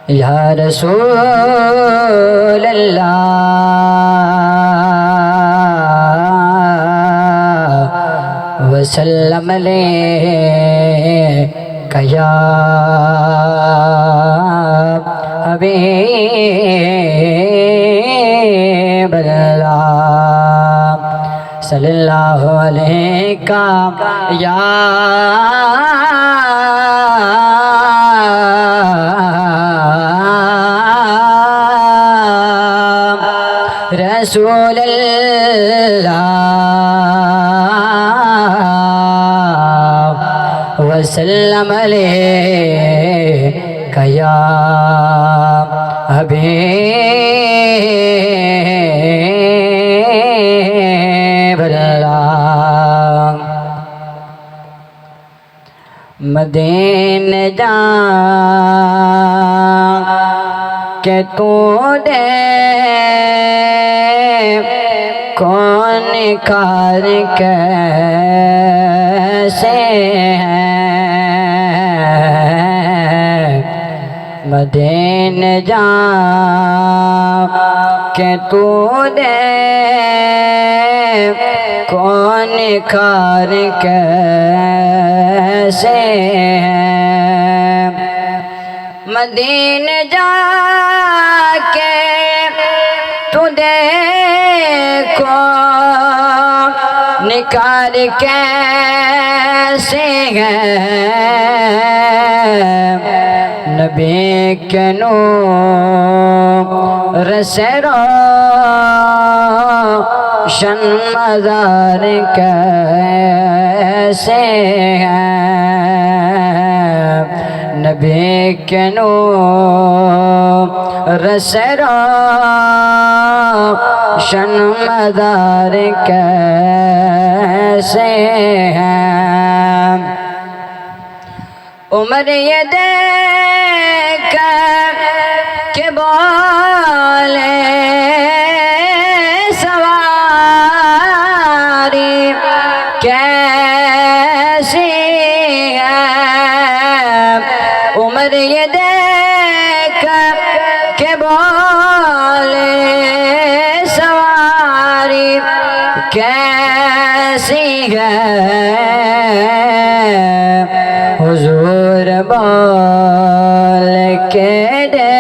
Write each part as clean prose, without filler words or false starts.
یا رسول اللہ وسلم علیک یا حبیب اللہ صلی اللہ علیہ یا رسول اللہ وسلم علیک یا حبیب اللہ مدینے جان کہ تو دے کون کار کیسے ہیں مدینے جان کہ تو دے کون کار کیسے ہیں مدینے جا کے تو دیکھو نکار کیسے ہیں نبی کے نور سے روشن مزار کیسے ہیں نبی کے نور سے روشن مزار کیسے ہیں عمر یہ دیکھ کہ بولے سواری کیسی ہے عمر یہ دیکھ کہ بولے سواری کیسی ہے حضور بول کے دے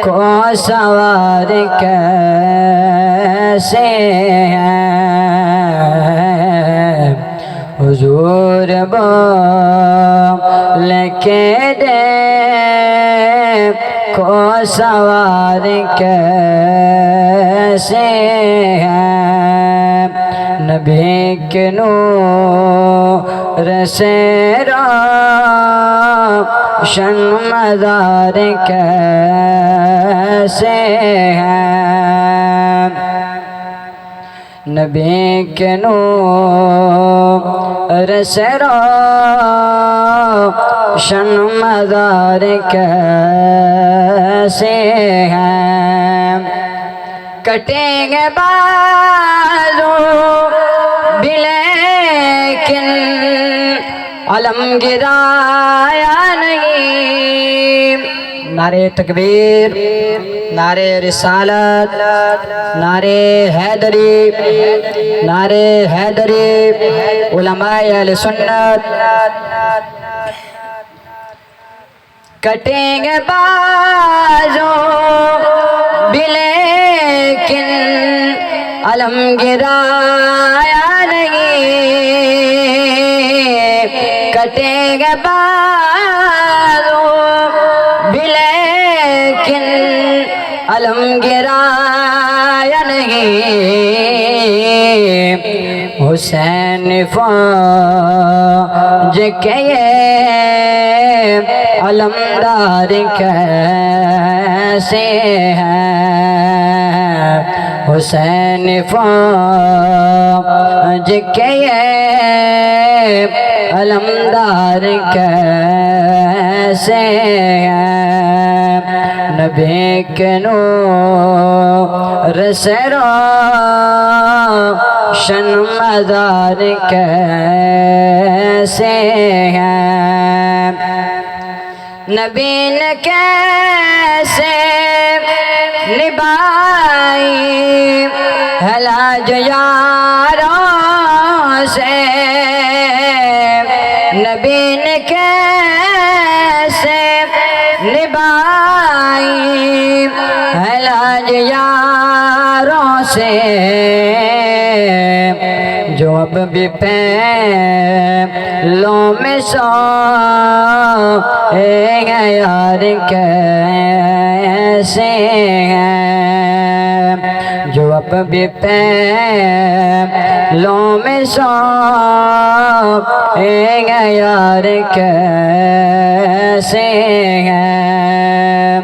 کو سوار کیسے ہیں حضور بول کے دے کو سوار کیسے ہیں نبی کے نور سے روشن مزار کیسے ہیں نبی کے نور سے روشن مزار کیسے ہیں کٹیں گے بازو بھی لیکن علم گرایا نہیں نعرہ تکبیر نعرہ رسالت نعرہ حیدری نعرہ حیدری علماء اہل سنت کٹیں گے بازو بھی لیکن علم گرایا نہیں کٹیں گے بازو بھی لیکن علم گرایا نہیں حسین فوج کے یہ علمدار کیسے ہیں حسین فوج کے یہ علمدار کیسے ہیں نبی کے نور سے شن مزار کیسے ہیں نبی نے کیسے نبھائی ہے لاج یاروں سے نبی نے کیسے نبھائی ہے لاج یاروں سے جو اب بھی پہلوں میں سوئے ہیں یار کیسے ہیں جو اب بھی پہلوں میں سوئے ہیں یار کیسے ہیں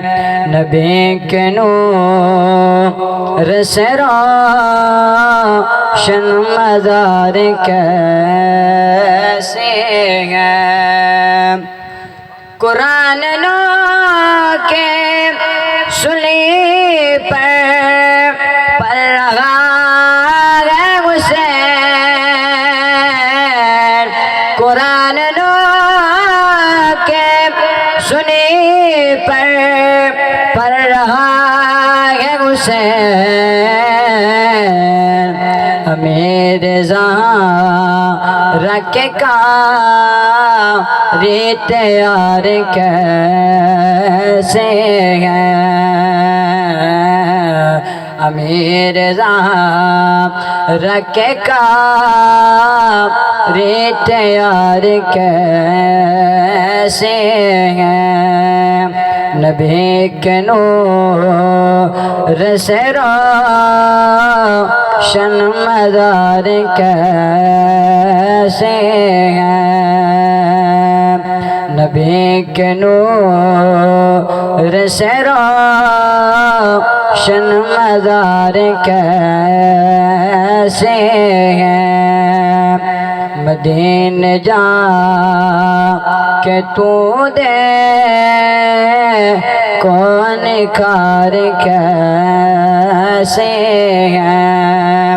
نبی کے نور سے روشن مزار کیسے ہیں قرآن نو کے سلی پر رہا ہے حسین قرآن نو کے سلی پر رہا ہے حسین امیر زہرا کے کاری تیار کیسے ہیں امیر زہرا کے کاری تیار کیسے ہیں نبی کے نور سے روشن مزار کیسے ہیں نبی کے نور سے روشن مزار کیسے ہیں مدینے جا کہ تو دے کون کار کیسے ہیں